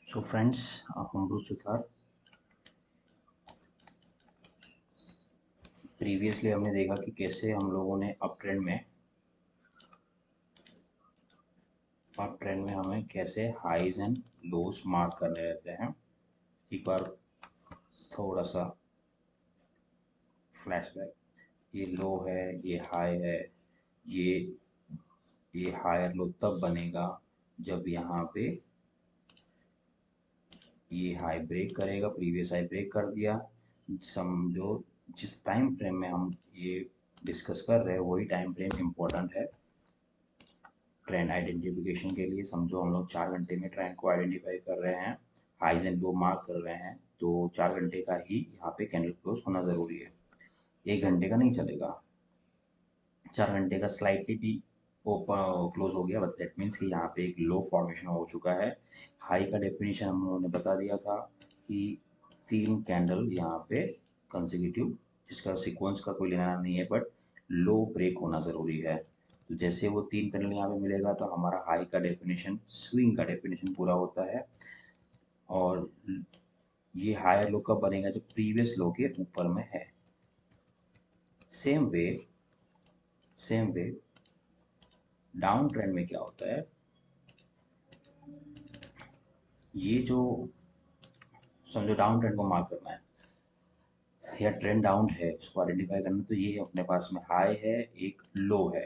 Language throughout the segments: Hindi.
सो फ्रेंड्स, हम सुधार प्रीवियसली हमने देखा कि कैसे हम लोगों ने अप ट्रेंड में हमें कैसे हाईज एंड लोज मार्क करने रहते हैं। एक बार थोड़ा सा फ्लैशबैक। ये लो है, ये हाई है। ये ये हायर लो तब बनेगा जब यहाँ पे ये हाई ब्रेक करेगा, प्रीवियस हाई ब्रेक कर दिया। समझो जिस टाइम फ्रेम में हम ये डिस्कस कर रहे हैं वही टाइम फ्रेम इम्पोर्टेंट है ट्रेंड आइडेंटिफिकेशन के लिए। समझो हम लोग 4 घंटे में ट्रेंड को आइडेंटिफाई कर रहे हैं, हाइज एंड लो मार्क कर रहे हैं, तो 4 घंटे का ही यहाँ पे कैंडल क्लोज होना ज़रूरी है। 1 घंटे का नहीं चलेगा। 4 घंटे का स्लाइटली भी ओपन क्लोज हो गया, बट दैट मीन्स कि यहाँ पे एक लो फॉर्मेशन हो चुका है। हाई का डेफिनेशन हम लोगों ने बता दिया था कि 3 कैंडल यहाँ पे कंसेक्यूटिव, जिसका सीक्वेंस का कोई लेना नहीं है, बट लो ब्रेक होना ज़रूरी है। तो जैसे वो 3 कैंडल यहाँ पे मिलेगा तो हमारा हाई का डेफिनेशन, स्विंग का डेफिनेशन पूरा होता है। और ये हायर लो कब बनेगा? जब प्रीवियस लो के ऊपर में है। सेम वे डाउन ट्रेंड में क्या होता है, ये जो समझो डाउन ट्रेंड को मार्क करना है या ट्रेंड डाउन है उसको आइडेंटिफाई करना, तो ये अपने पास में हाई है, एक लो है।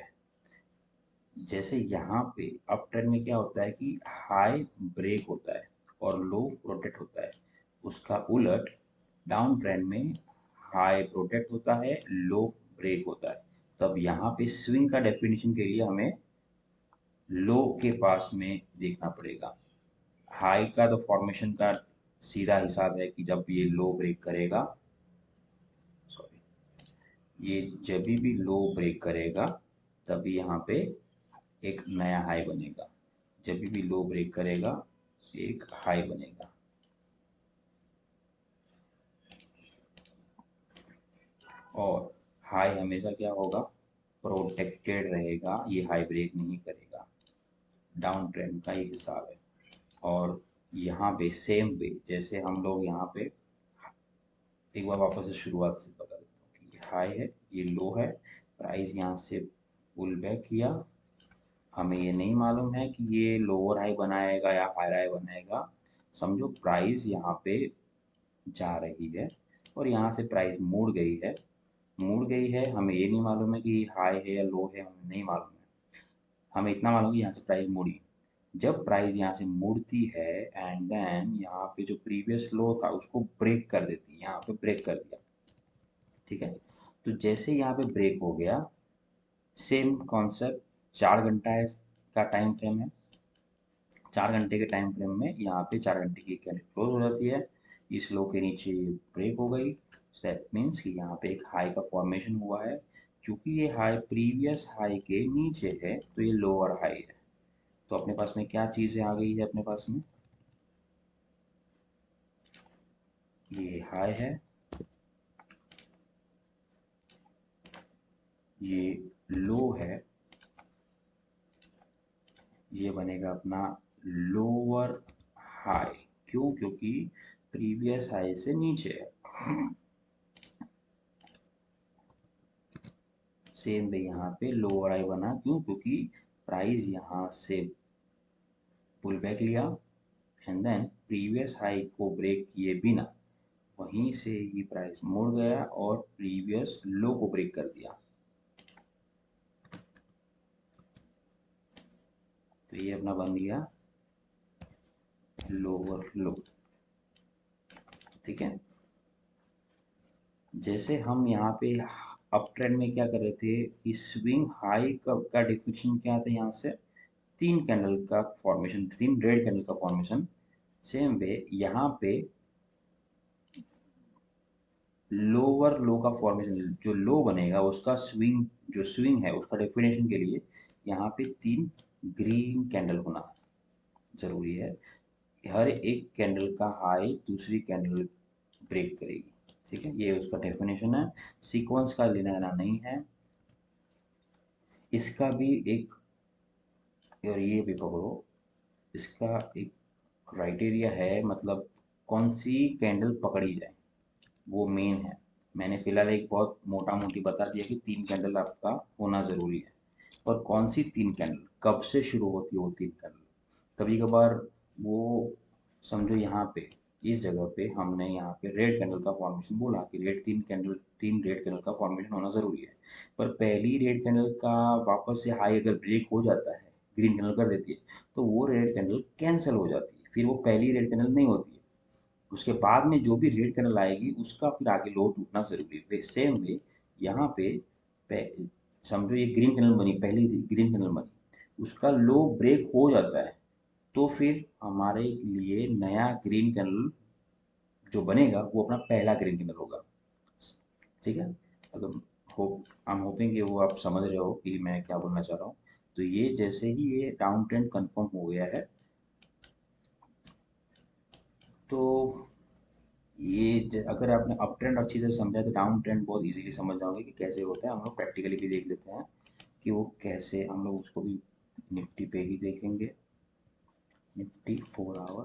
जैसे यहाँ पे अप ट्रेंड में क्या होता है कि हाई ब्रेक होता है और लो प्रोटेक्ट होता है। उसका उलट डाउन ट्रेंड में हाई प्रोटेक्ट होता है, लो ब्रेक होता है। तब यहाँ पे स्विंग का डेफिनेशन के लिए हमें लो के पास में देखना पड़ेगा। हाई का तो फॉर्मेशन का सीधा हिसाब है कि जब ये लो ब्रेक करेगा, सॉरी, ये जब भी लो ब्रेक करेगा तभी यहाँ पे एक नया हाई बनेगा। जब भी लो ब्रेक करेगा एक हाई बनेगा। और हाई हमेशा क्या होगा? प्रोटेक्टेड रहेगा, ये हाई ब्रेक नहीं करेगा। डाउन ट्रेंड का ये हिसाब है। और यहाँ पे सेम वे, जैसे हम लोग यहाँ पे एक बार वापस से शुरुआत से बता देता हूँ कि ये हाई है, ये लो है, प्राइस यहाँ से पुल बैक किया। हमें ये नहीं मालूम है कि ये लोअर हाई बनाएगा या हायर हाई बनाएगा। समझो प्राइस यहाँ पे जा रही है और यहाँ से प्राइस मुड़ गई है। हमें ये नहीं मालूम है कि हाई है या लो है, हमें नहीं मालूम है। हमें इतना मालूम है कि यहाँ से प्राइस मुड़ी। जब प्राइस यहाँ से मुड़ती है एंड देन यहाँ पे जो प्रीवियस लो था उसको ब्रेक कर देती है, यहाँ पे ब्रेक कर दिया, ठीक है। तो जैसे यहाँ पे ब्रेक हो गया, सेम कॉन्सेप्ट, 4 घंटा का टाइम फ्रेम है। 4 घंटे के टाइम फ्रेम में यहाँ पे 4 घंटे की कैंडल क्लोज हो जाती है, इस लो के नीचे ब्रेक हो गई। दैट मीन्स कि यहाँ पे एक हाई का फॉर्मेशन हुआ है। क्योंकि ये हाई प्रीवियस हाई के नीचे है तो ये लोअर हाई है। तो अपने पास में क्या चीज़ें आ गई है? अपने पास में ये हाई है, ये लो है, ये बनेगा अपना लोअर हाई। क्यों? क्योंकि प्रीवियस हाई से नीचे है। सेम वे यहाँ पे लोअर हाई बना, क्यों? क्योंकि प्राइस यहाँ से पुल बैक लिया एंड देन प्रीवियस हाई को ब्रेक किए बिना वहीं से ही प्राइस मुड़ गया और प्रीवियस लो को ब्रेक कर दिया। तो ये अपना बन गया लोअर लो, ठीक है। जैसे हम यहाँ पे अप ट्रेंड में क्या कर रहे थे कि स्विंग हाई का डिफिनेशन क्या था? यहाँ से 3 कैंडल का फॉर्मेशन, 3 रेड कैंडल का फॉर्मेशन। सेम वे यहाँ पे लोअर लो का फॉर्मेशन, जो लो बनेगा उसका स्विंग, जो स्विंग है उसका डेफिनेशन के लिए यहाँ पे 3 ग्रीन कैंडल होना जरूरी है। हर एक कैंडल का हाई दूसरी कैंडल ब्रेक करेगी, ठीक है। ये उसका डेफिनेशन है, सीक्वेंस का लेना देना नहीं है। इसका भी एक, और ये भी पकड़ो, इसका एक क्राइटेरिया है, मतलब कौन सी कैंडल पकड़ी जाए, वो मेन है। मैंने फिलहाल एक बहुत मोटा मोटी बता दिया कि 3 कैंडल आपका होना ज़रूरी है। और कौन सी 3 कैंडल, कब से शुरू होती है वो 3 कैंडल। कभी कभार वो, समझो यहाँ पे इस जगह पे हमने यहाँ पे रेड कैंडल का फॉर्मेशन बोला कि रेड 3 कैंडल, 3 रेड कैंडल का फॉर्मेशन होना ज़रूरी है। पर पहली रेड कैंडल का वापस से हाई अगर ब्रेक हो जाता है, ग्रीन कैंडल कर देती है, तो वो रेड कैंडल कैंसिल हो जाती है, फिर वो पहली रेड कैंडल नहीं होती है। उसके बाद में जो भी रेड कैंडल आएगी उसका फिर आगे लो टूटना जरूरी है। सेम वे यहाँ पे समझो ये ग्रीन कैंडल बनी, पहली ग्रीन कैंडल बनी, उसका लो ब्रेक हो जाता है, तो फिर हमारे लिए नया ग्रीन कैंडल जो बनेगा वो अपना पहला ग्रीन कैंडल होगा। ठीक है। अगर होप, आई एम होपिंग कि वो आप समझ रहे हो कि मैं क्या बोलना चाह रहा हूँ। तो ये जैसे ही ये डाउन ट्रेंड कंफर्म हो गया है, तो अगर आपने अप ट्रेंड अच्छी तरह समझा तो डाउन ट्रेंड बहुत इजीली समझ जाओगे कि कैसे होता है। हम लोग प्रैक्टिकली भी देख लेते हैं कि वो कैसे, हम लोग उसको भी निफ्टी पे ही देखेंगे, निफ्टी 4 आवर।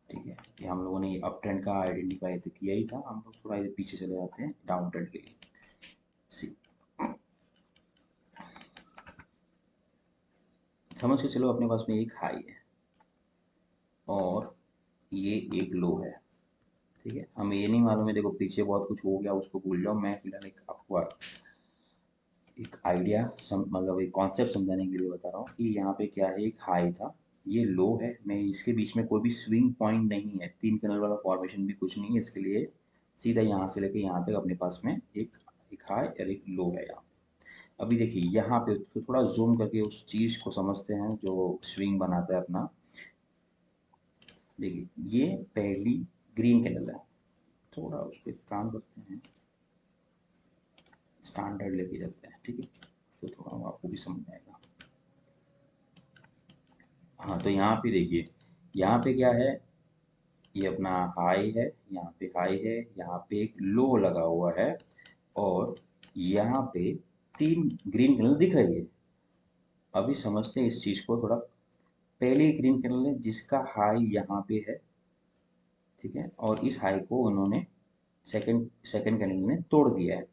ठीक है, ये हम लोगों ने अप ट्रेंड का आइडेंटिफाई तो किया ही था, हम लोग थोड़ा इधर पीछे चले जाते हैं डाउन ट्रेंड के लिए। सी, समझ के चलो अपने पास में एक हाई है और ये एक लो है। ठीक है, हमें ये नहीं मालूम है, देखो पीछे बहुत कुछ हो गया, उसको भूल जाओ। मैं फिलहाल एक आपको एक आइडिया मतलब एक कॉन्सेप्ट समझाने के लिए बता रहा हूँ कि यहाँ पे क्या है, एक हाई था, ये लो है, मैं इसके बीच में कोई भी स्विंग पॉइंट नहीं है, 3 कैंडल वाला फॉर्मेशन भी कुछ नहीं है, इसके लिए सीधा यहाँ से लेके यहाँ तक अपने पास में एक एक हाई और एक लो है यहाँ। अभी देखिए यहाँ पे तो थोड़ा जूम करके उस चीज़ को समझते हैं जो स्विंग बनाता है अपना। देखिए ये पहली ग्रीन कैंडल है, थोड़ा उस पर काम करते हैं, स्टैंडर्ड लेके जाते हैं। ठीक है, तो थोड़ा आपको भी समझ आएगा। हाँ, तो यहाँ पे देखिए, यहाँ पे क्या है, ये अपना हाई है, यहाँ पे हाई है, यहाँ पे एक लो लगा हुआ है, और यहाँ पे 3 ग्रीन कैंडल दिख रही है। अभी समझते हैं इस चीज़ को थोड़ा। पहली ग्रीन कैंडल है जिसका हाई यहाँ पे है, ठीक है, और इस हाई को उन्होंने सेकंड सेकंड कैंडल ने तोड़ दिया है।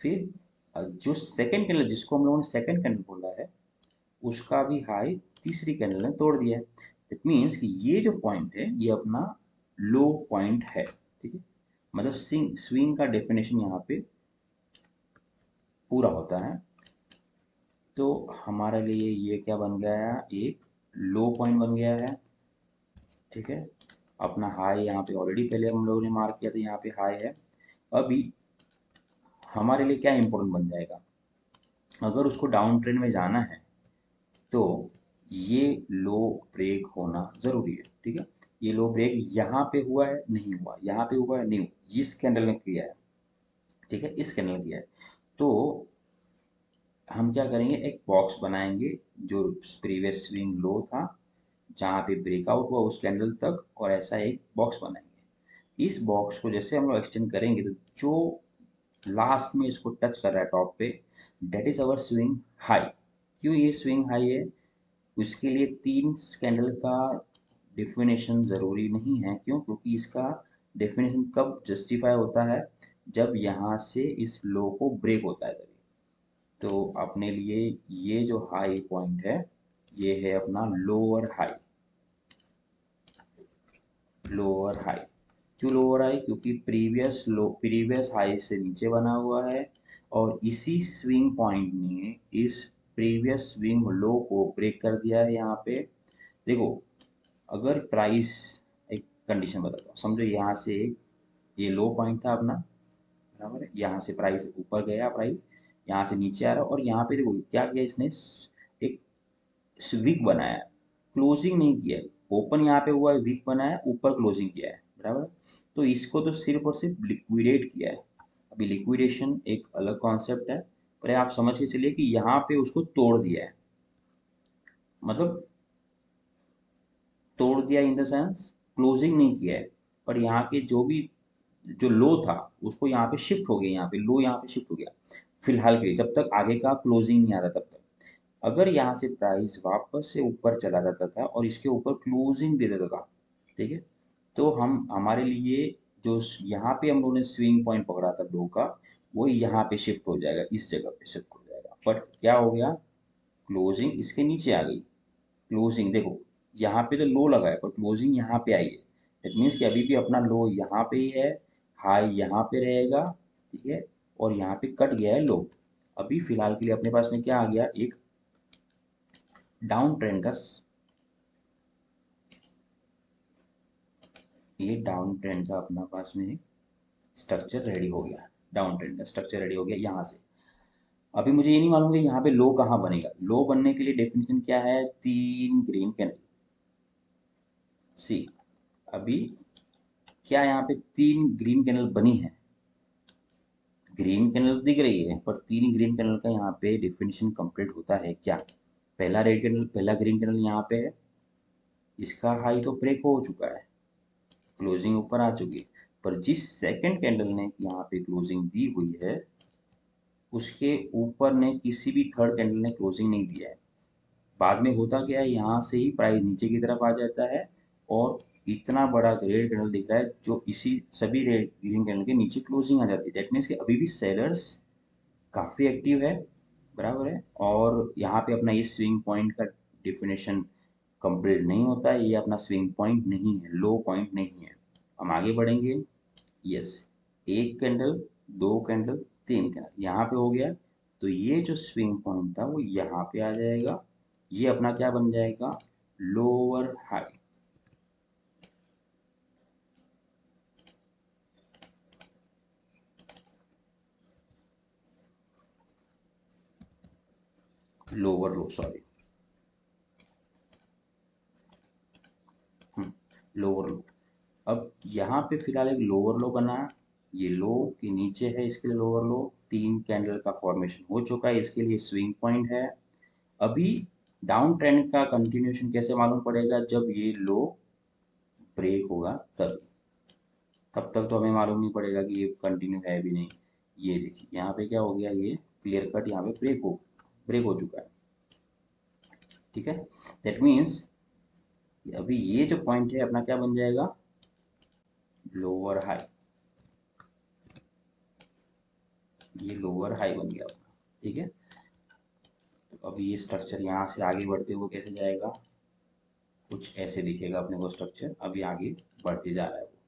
फिर जो सेकंड कैंडल जिसको हम लोगों ने सेकंड कैंडल बोला है, उसका भी हाई तीसरी कैंडल ने तोड़ दिया है। इट मीन्स कि ये जो पॉइंट है ये अपना लो पॉइंट है। ठीक है, मतलब स्विंग का डेफिनेशन यहाँ पे पूरा होता है। तो हमारे लिए ये क्या बन गया है, एक लो पॉइंट बन गया है। ठीक है, अपना हाई यहाँ पे ऑलरेडी पहले हम लोगों ने मार्क किया था, यहाँ पे हाई है। अभी हमारे लिए क्या इंपॉर्टेंट बन जाएगा, अगर उसको डाउन ट्रेंड में जाना है तो ये लो ब्रेक होना ज़रूरी है। ठीक है, ये लो ब्रेक यहाँ पे हुआ है नहीं हुआ, यहाँ पे हुआ है नहीं हुआ, इस कैंडल ने किया है। ठीक है, इस कैंडल ने किया है, तो हम क्या करेंगे, एक बॉक्स बनाएंगे जो प्रीवियस स्विंग लो था, जहाँ पे ब्रेकआउट हुआ उस कैंडल तक, और ऐसा एक बॉक्स बनाएंगे। इस बॉक्स को जैसे हम लोग एक्सटेंड करेंगे तो जो लास्ट में इसको टच कर रहा है टॉप पे, that is our swing high. क्यों ये स्विंग हाई है, उसके लिए 3 कैंडल का डेफिनेशन ज़रूरी नहीं है। क्यों, क्योंकि इसका डेफिनेशन कब जस्टिफाई होता है, जब यहाँ से इस लो को ब्रेक होता है तभी। तो अपने लिए ये जो हाई पॉइंट है ये है अपना लोअर हाई। लोअर हाई, क्यों लोअर हाई, क्योंकि प्रीवियस हाई से नीचे बना हुआ है, और इसी स्विंग पॉइंट ने इस प्रीवियस स्विंग लो को ब्रेक कर दिया है यहाँ पे। देखो, अगर प्राइस, एक कंडीशन बताता हूँ, समझो यहाँ से ये लो पॉइंट था अपना, बराबर है, यहाँ से प्राइस ऊपर गया, प्राइस यहाँ से नीचे आ रहा है, और यहाँ पे देखो क्या किया इसने, एक वीक बनाया, क्लोजिंग नहीं किया है। ओपन यहाँ पे हुआ है, वीक बनाया, ऊपर क्लोजिंग किया है, बराबर। तो इसको तो सिर्फ और सिर्फ लिक्विडेट किया है। अभी लिक्विडेशन एक अलग कॉन्सेप्ट है, पर आप समझ के चलिए कि यहाँ पे उसको तोड़ दिया है, मतलब तोड़ दिया इन द सेंस क्लोजिंग नहीं किया है, पर यहाँ के जो भी जो लो था उसको यहाँ पे शिफ्ट हो गया, यहाँ पे लो यहाँ पे शिफ्ट हो गया फिलहाल के लिए, जब तक आगे का क्लोजिंग नहीं आता तब तक। अगर यहाँ से प्राइस वापस से ऊपर चला जाता था और इसके ऊपर क्लोजिंग दे देता था, ठीक है, तो हम हमारे लिए जो यहाँ पे हम लोगों ने स्विंग पॉइंट पकड़ा था लो का, वो यहाँ पे शिफ्ट हो जाएगा, इस जगह पे शिफ्ट हो जाएगा। बट क्या हो गया, क्लोजिंग इसके नीचे आ गई। क्लोजिंग देखो, यहाँ पे तो लो लगा है पर क्लोजिंग यहाँ पे आई है। दैट मीन्स कि अभी भी अपना लो यहाँ पे ही है, हाई यहाँ पे रहेगा, ठीक है, और यहाँ पे कट गया है लो। अभी फिलहाल के लिए अपने पास में क्या आ गया, एक डाउन ट्रेंड का, ये डाउन ट्रेंड का अपना पास में स्ट्रक्चर रेडी हो गया। डाउन ट्रेंड का स्ट्रक्चर रेडी हो गया यहाँ से। अभी मुझे ये नहीं मालूम कि यहाँ पे लो कहाँ बनेगा। लो बनने के लिए डेफिनेशन क्या है, 3 ग्रीन कैंडल। सी, अभी क्या यहाँ पे 3 ग्रीन कैंडल बनी है, ग्रीन कैंडल दिख रही है, पर 3 ग्रीन कैंडल का यहाँ पे डेफिनेशन कंप्लीट होता है क्या। पहला रेड कैंडल, पहला ग्रीन कैंडल यहाँ पे है, इसका हाई तो ब्रेक हो चुका है, क्लोजिंग ऊपर आ चुकी है। पर जिस सेकंड कैंडल ने यहाँ पे क्लोजिंग दी हुई है, उसके ऊपर ने किसी भी थर्ड कैंडल ने क्लोजिंग नहीं दिया है। बाद में होता क्या है, यहाँ से ही प्राइस नीचे की तरफ आ जाता है और इतना बड़ा रेड कैंडल दिख रहा है जो इसी सभी रेड ग्रीन कैंडल के नीचे क्लोजिंग आ जाती है। दैट मीन्स कि अभी भी सेलर्स काफ़ी एक्टिव है, बराबर है। और यहाँ पे अपना ये स्विंग पॉइंट का डिफिनेशन कंप्लीट नहीं होता है, ये अपना स्विंग पॉइंट नहीं है, लो पॉइंट नहीं है। हम आगे बढ़ेंगे। यस, एक कैंडल, दो कैंडल, तीन कैंडल यहाँ पे हो गया, तो ये जो स्विंग पॉइंट था वो यहाँ पे आ जाएगा। ये अपना क्या बन जाएगा, लोअर हाई। लोअर लो, सॉरी, लोअर लो। अब यहाँ पे फिलहाल एक लोअर लो बना, ये लो के नीचे है, इसके लिए लोअर लो, 3 कैंडल का फॉर्मेशन हो चुका है, इसके लिए स्विंग पॉइंट है। अभी डाउन ट्रेंड का कंटिन्यूशन कैसे मालूम पड़ेगा, जब ये लो ब्रेक होगा तब। तब तक तो हमें मालूम नहीं पड़ेगा कि ये कंटिन्यू है भी नहीं। ये देखिए यहाँ पे क्या हो गया, ये क्लियर कट यहाँ पे ब्रेक हो चुका है, ठीक है। दैट मीन्स अभी ये जो पॉइंट है अपना क्या बन जाएगा, लोअर हाई। ये लोअर हाई बन गया अपना, ठीक है। तो अभी ये स्ट्रक्चर यहाँ से आगे बढ़ते हुए कैसे जाएगा, कुछ ऐसे दिखेगा अपने को स्ट्रक्चर, अभी आगे बढ़ते जा रहा है वो।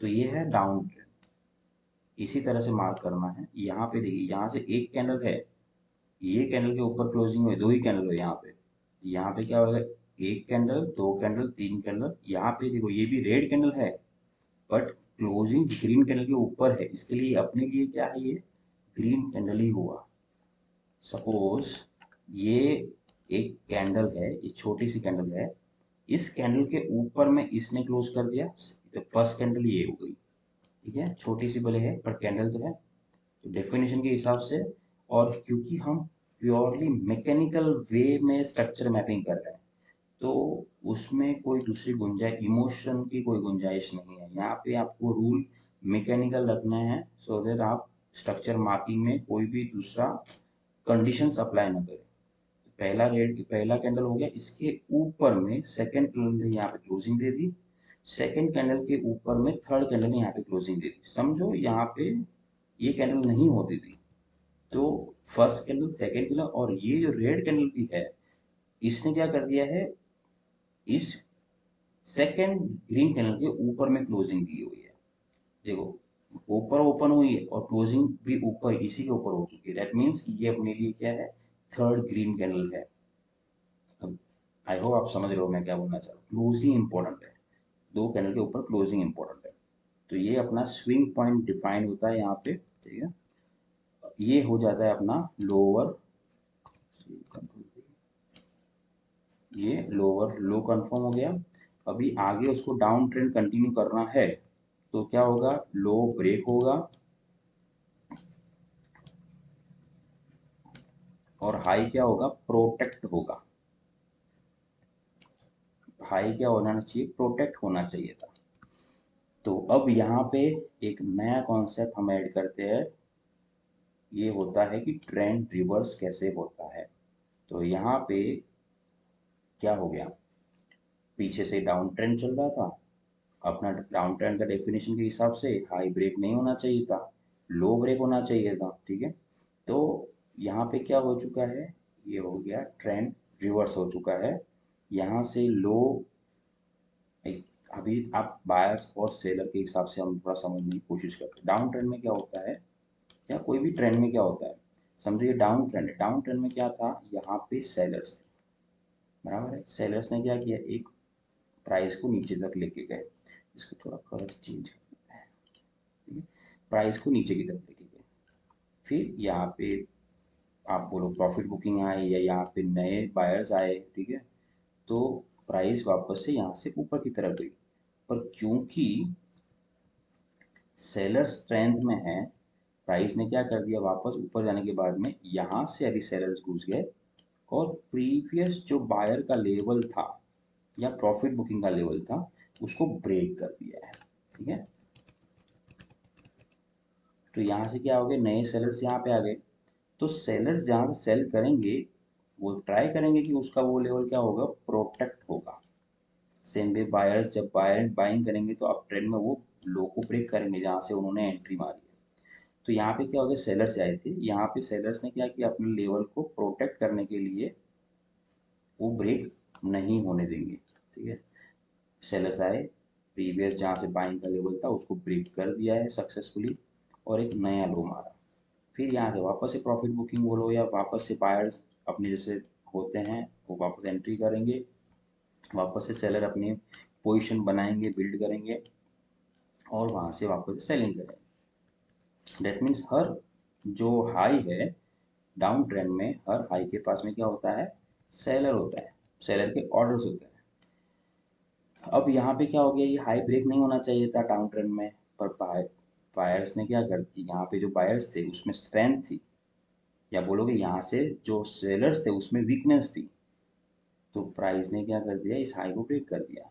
तो ये है डाउन ट्रेंड, इसी तरह से मार्क करना है। यहाँ पे देखिए, यहाँ से एक कैंडल है, ये कैंडल के ऊपर क्लोजिंग हुई, दो ही कैंडल हुए यहाँ पे। यहाँ पे क्या होगा, एक कैंडल, दो कैंडल, तीन कैंडल। यहाँ पे देखो ये भी रेड कैंडल है, बट क्लोजिंग ग्रीन कैंडल के ऊपर है, इसके लिए अपने लिए क्या है, ये ग्रीन कैंडल ही हुआ। सपोज ये एक कैंडल है, ये छोटी सी कैंडल है, इस कैंडल के ऊपर में इसने क्लोज कर दिया, तो फर्स्ट कैंडल ये हो गई, ठीक है। छोटी सी भले है पर कैंडल तो है, तो डेफिनेशन के हिसाब से। और क्योंकि हम प्योरली मैकेनिकल वे में स्ट्रक्चर मैपिंग कर रहे हैं, तो उसमें कोई दूसरी गुंजाइश, इमोशन की कोई गुंजाइश नहीं है। यहाँ पे आपको रूल मैकेनिकल रखना है, सो दैट आप स्ट्रक्चर मार्किंग में कोई भी दूसरा कंडीशंस अप्लाई ना करें। पहला रेड, पहला कैंडल हो गया, इसके ऊपर में सेकंड कैंडल ने यहाँ पे क्लोजिंग दे दी, सेकंड कैंडल के ऊपर में थर्ड कैंडल ने यहाँ पे क्लोजिंग दे दी। समझो यहाँ पे ये कैंडल नहीं होती थी, तो फर्स्ट कैंडल, सेकंड कैंडल और ये जो रेड कैंडल भी है, इसने क्या कर दिया है, इस सेकंड ग्रीन कैंडल के ऊपर में क्लोजिंग दी हुई है। देखो, ऊपर ओपन हुई है और क्लोजिंग भी ऊपर इसी के ऊपर हो चुकी है। दैट मीन्स कि ये अपने लिए क्या है, थर्ड ग्रीन कैंडल है। अब आई होप आप समझ रहे हो मैं क्या बोलना चाह रहा हूँ। क्लोजिंग इंपॉर्टेंट है, दो कैंडल के ऊपर क्लोजिंग इंपॉर्टेंट है। तो ये अपना स्विंग पॉइंट डिफाइन होता है यहाँ पे, ठीक है। ये हो जाता है अपना लोअर, ये लोअर लो कंफर्म हो गया। अभी आगे उसको डाउन ट्रेंड कंटिन्यू करना है, तो क्या होगा, लो ब्रेक होगा और हाई क्या होगा, प्रोटेक्ट होगा। हाई क्या होना चाहिए, प्रोटेक्ट होना चाहिए था। तो अब यहाँ पे एक नया कॉन्सेप्ट हम ऐड करते हैं, ये होता है कि ट्रेंड रिवर्स कैसे होता है। तो यहाँ पे क्या हो गया, पीछे से डाउन ट्रेंड चल रहा था, अपना डाउन ट्रेंड का डेफिनेशन के हिसाब से हाई ब्रेक नहीं होना चाहिए था, लो ब्रेक होना चाहिए था, ठीक है। तो यहाँ पे क्या हो चुका है, ये हो गया ट्रेंड रिवर्स हो चुका है। यहाँ से लो, अभी आप बायर्स और सेलर के हिसाब से हम थोड़ा समझने की कोशिश करते हैं। डाउन ट्रेंड में क्या होता है, या कोई भी ट्रेंड में क्या होता है, समझिए डाउन ट्रेंड है, डाउन ट्रेंड में क्या था, यहाँ पे सेलर्स थे, बराबर है। सेलर्स ने क्या किया, एक प्राइस को नीचे तक लेके गए, इसको थोड़ा कलर चेंज करते हैं, ठीक है। प्राइस को नीचे की तरफ लेके गए, फिर यहाँ पे आप बोलो प्रॉफिट बुकिंग आए या यहाँ पे नए बायर्स आए, ठीक है। तो प्राइस वापस से यहाँ से ऊपर की तरफ गई, पर क्योंकि सेलर स्ट्रेंथ में है, प्राइस ने क्या कर दिया, वापस ऊपर जाने के बाद में यहाँ से अभी सेलर्स घुस गए और प्रीवियस जो बायर का लेवल था या प्रॉफिट बुकिंग का लेवल था उसको ब्रेक कर दिया है, ठीक है। तो यहाँ से क्या हो गया, नए सेलर्स यहाँ पे आ गए, तो सेलर्स जहाँ से सेल करेंगे वो ट्राई करेंगे कि उसका वो लेवल क्या होगा, प्रोटेक्ट होगा। सेम वे बायर्स जब बायर बाइंग करेंगे तो अब ट्रेंड में वो लो को ब्रेक करेंगे जहाँ से उन्होंने एंट्री मारी है। तो यहाँ पे क्या हो गया, सेलर्स आए थे, यहाँ पे सेलर्स ने क्या किया, अपने लेवल को प्रोटेक्ट करने के लिए वो ब्रेक नहीं होने देंगे, ठीक है। सेलर्स आए, प्रीवियस जहाँ से बाइंग का लेवल था उसको ब्रेक कर दिया है सक्सेसफुली और एक नया लो मारा। फिर यहाँ से वापस से प्रॉफिट बुकिंग बोलो या वापस से बायर्स अपने जैसे होते हैं वो वापस एंट्री करेंगे, वापस से सेलर अपनी पोजीशन बनाएंगे, बिल्ड करेंगे और वहाँ से वापस सेलिंग करेंगे। डेट मीन्स हर जो हाई है डाउन ट्रेंड में, हर हाई के पास में क्या होता है, सेलर होता है, सेलर के ऑर्डर्स होते हैं। अब यहाँ पे क्या हो गया, ये हाई ब्रेक नहीं होना चाहिए था डाउन ट्रेंड में, पर बायर्स ने क्या कर दिया, यहाँ पे जो बायर्स थे उसमें स्ट्रेंथ थी, या बोलोगे यहाँ से जो सेलर्स थे उसमें वीकनेस थी, तो प्राइस ने क्या कर दिया, इस हाई को ब्रेक कर दिया।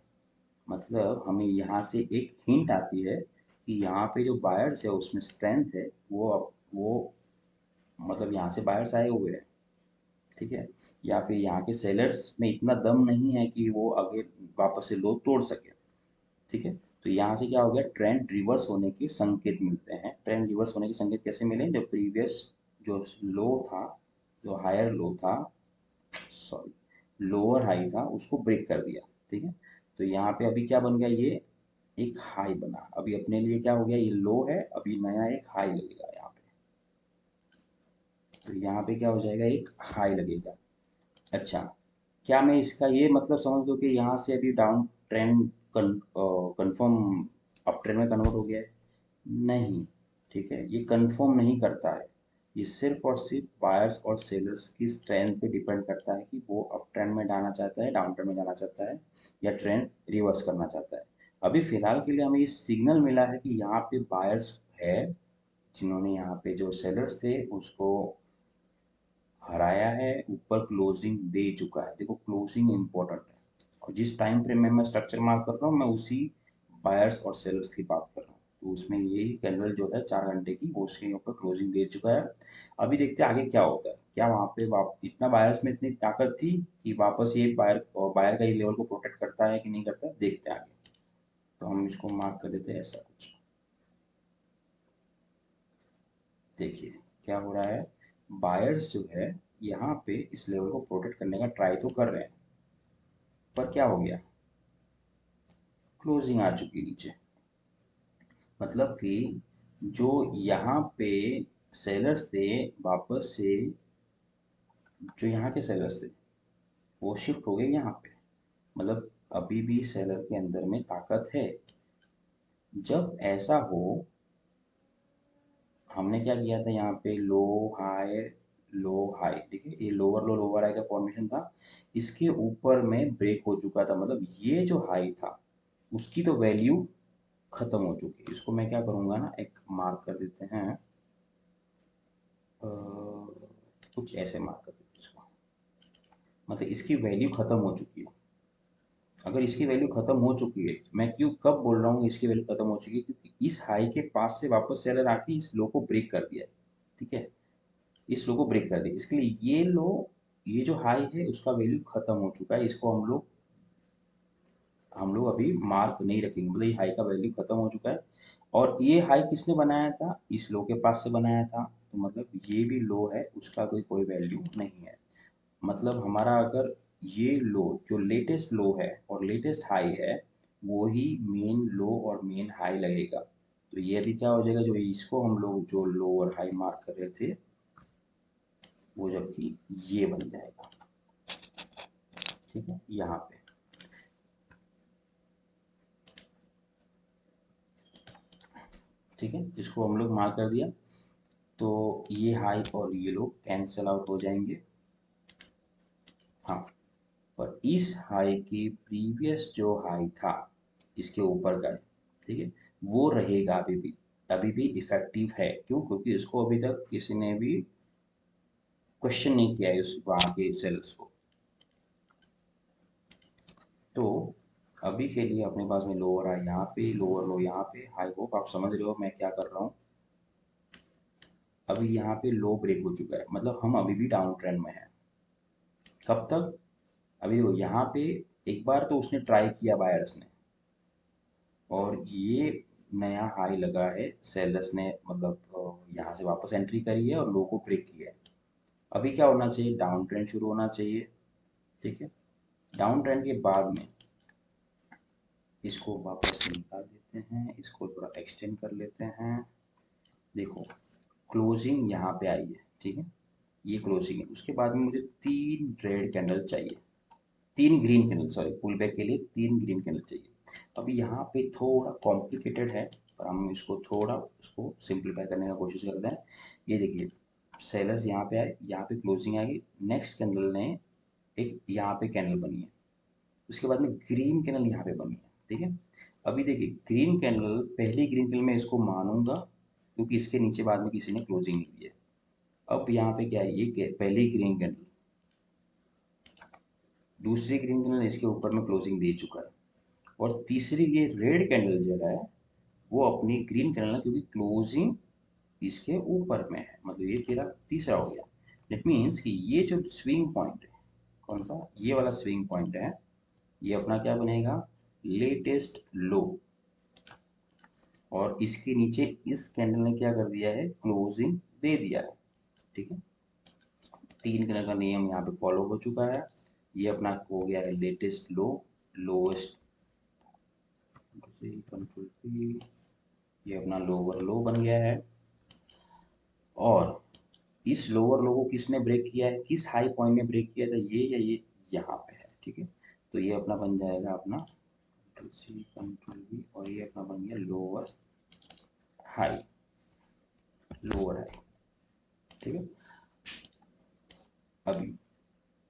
मतलब हमें यहाँ से एक हिंट आती है कि यहाँ पे जो बायर्स है उसमें स्ट्रेंथ है, वो मतलब यहाँ से बायर्स आए हुए हैं, ठीक है। या फिर यहाँ के सेलर्स में इतना दम नहीं है कि वो आगे वापस से लो तोड़ सके, ठीक है। तो यहाँ से क्या हो गया, ट्रेंड रिवर्स होने के संकेत मिलते हैं। ट्रेंड रिवर्स होने के संकेत कैसे मिले, जो प्रीवियस जो लो था, जो हायर लो था, सॉरी लोअर हाई था उसको ब्रेक कर दिया, ठीक है। तो यहाँ पे अभी क्या बन गया, ये एक हाई बना, अभी अपने लिए क्या हो गया, ये लो है, अभी नया एक हाई लगेगा यहाँ पे। तो यहाँ पे क्या हो जाएगा, एक हाई लगेगा। अच्छा, क्या मैं इसका ये मतलब समझ लूँ कि यहाँ से अभी down trend confirm up trend में कन्वर्ट हो गया है? नहीं, ठीक है, ये कन्फर्म नहीं करता है। ये सिर्फ और सिर्फ बायर्स और सेलर्स की स्ट्रेंथ पे डिपेंड करता है कि वो अप ट्रेंड में जाना चाहता है, डाउन ट्रेंड में जाना चाहता है, या ट्रेंड रिवर्स करना चाहता है। अभी फिलहाल के लिए हमें ये सिग्नल मिला है कि यहाँ पे बायर्स है, जिन्होंने यहाँ पे जो सेलर्स थे उसको हराया है, ऊपर क्लोजिंग दे चुका है। देखो क्लोजिंग इंपॉर्टेंट है, और जिस टाइम फ्रेम में मैं स्ट्रक्चर मार्क कर रहा हूँ मैं उसी बायर्स और सेलर्स की बात कर रहा हूँ। तो उसमें यही कैंडल जो है 4 घंटे की, वो उसके ऊपर क्लोजिंग दे चुका है। अभी देखते हैं आगे क्या होता है, क्या वहाँ पे इतना बायर्स में इतनी ताकत थी कि वापस ये बायर बायर का ये लेवल को प्रोटेक्ट करता है कि नहीं करता, देखते हैं आगे। तो हम इसको मार्क कर देते हैं ऐसा कुछ। देखिए क्या हो रहा है, बायर्स जो है यहाँ पे इस लेवल को प्रोटेक्ट करने का ट्राई तो कर रहे हैं, पर क्या हो गया, क्लोजिंग आ चुकी नीचे। मतलब कि जो यहाँ पे सेलर्स थे, वापस से जो यहाँ के सेलर्स थे वो शिफ्ट हो गए यहाँ पे। मतलब अभी भी सेलर के अंदर में ताकत है। जब ऐसा हो, हमने क्या किया था, यहाँ पे हाई लो हाई, ठीक है, ये लोअर लो लोअर हाई का फॉर्मेशन था, इसके ऊपर में ब्रेक हो चुका था। मतलब ये जो हाई था उसकी तो वैल्यू खत्म हो चुकी है। इसको मैं क्या करूँगा ना, एक मार्क कर देते हैं, कुछ ऐसे मार्क कर देते हैं इसको, मतलब इसकी वैल्यू खत्म हो चुकी है। अगर इसकी वैल्यू खत्म हो चुकी है, मैं क्यों कब बोल रहा हूँ इसकी वैल्यू खत्म हो चुकी है, क्योंकि इस हाई के पास से वापस सेलर आके इस लो को ब्रेक कर दिया है, ठीक है, इस लो को ब्रेक कर दिया। इसके लिए ये लो ये जो हाई है उसका वैल्यू खत्म हो चुका है, इसको हम लोग अभी मार्क नहीं रखेंगे, मतलब ये हाई का वैल्यू खत्म हो चुका है। और ये हाई किसने बनाया था, इस लो के पास से बनाया था, तो मतलब ये भी लो है, उसका कोई कोई वैल्यू नहीं है। मतलब हमारा अगर ये लो जो लेटेस्ट लो है और लेटेस्ट हाई है, वो ही मेन लो और मेन हाई लगेगा। तो ये अभी क्या हो जाएगा, जो इसको हम लोग जो लो और हाई मार्क कर रहे थे, वो जबकि ये बन जाएगा। ठीक है, यहाँ पे ठीक है, जिसको हम लोग मार्क कर दिया, तो ये हाई और ये लो कैंसल आउट हो जाएंगे। हाँ, और इस हाई की प्रीवियस जो हाई था इसके ऊपर का, ठीक है, वो रहेगा अभी भी इफेक्टिव है। क्यों, क्योंकि इसको अभी तक किसी ने भी क्वेश्चन नहीं किया है उस वहाँ के सेल्स को। तो अभी के लिए अपने पास में लोअर हाई यहाँ पे, लोअर लो यहाँ पे, हाई होप आप समझ रहे हो मैं क्या कर रहा हूँ। अभी यहाँ पे लो ब्रेक हो चुका है, मतलब हम अभी भी डाउन ट्रेंड में है। कब तक, अभी देखो यहाँ पे एक बार तो उसने ट्राई किया बायर्स ने, और ये नया हाई लगा है, सेलर्स ने मतलब यहाँ से वापस एंट्री करी है और लो को ब्रेक किया है। अभी क्या होना चाहिए, डाउन ट्रेंड शुरू होना चाहिए। ठीक है, डाउन ट्रेंड के बाद में इसको वापस से निकाल देते हैं, इसको थोड़ा एक्सटेंड कर लेते हैं। देखो क्लोजिंग यहाँ पे आई है, ठीक है, ये क्लोजिंग है, उसके बाद में मुझे 3 रेड कैंडल चाहिए, 3 green candle, sorry pull back के लिए 3 ग्रीन कैंडल चाहिए। अभी यहाँ पे थोड़ा कॉम्प्लिकेटेड है, पर हम इसको थोड़ा उसको सिंप्लीफाई करने का कोशिश करते हैं। ये देखिए, सेलर्स यहाँ पे आए, यहाँ पे क्लोजिंग आएगी, नेक्स्ट कैंडल ने एक यहाँ पे कैंडल बनी है, उसके बाद में ग्रीन कैंडल यहाँ पे बनी है। ठीक है, अभी देखिए ग्रीन कैंडल, पहली ग्रीन कैंडल मैं इसको मानूंगा क्योंकि इसके नीचे बाद में किसी ने क्लोजिंग नहीं दी है। अब यहाँ पे क्या है, ये पहली ग्रीन कैंडल, दूसरी ग्रीन कैंडल इसके ऊपर में क्लोजिंग दे चुका है, और तीसरी ये रेड कैंडल जो है वो अपनी ग्रीन कैंडल है, क्योंकि क्लोजिंग इसके ऊपर में है, मतलब ये तेरा तीसरा हो गया। दैट मीन्स कि ये जो स्विंग पॉइंट है, कौन सा, ये वाला स्विंग पॉइंट है, ये अपना क्या बनेगा, लेटेस्ट लो। और इसके नीचे इस कैंडल ने क्या कर दिया है, क्लोजिंग दे दिया है। ठीक है, 3 कैंडल का नियम यहाँ पे फॉलो हो चुका है। ये अपना हो गया है लेटेस्ट लो, लोएस्ट, ये अपना लोअर लो बन गया है। और इस लोअर लो को किसने ब्रेक किया है, किस हाई पॉइंट ने ब्रेक किया था, ये या ये यहाँ पे है। ठीक है, तो ये अपना बन जाएगा अपना कंट्रोल सी कंट्रोल वी, और ये अपना बन गया लोअर हाई, लोअर हाई। ठीक है, अभी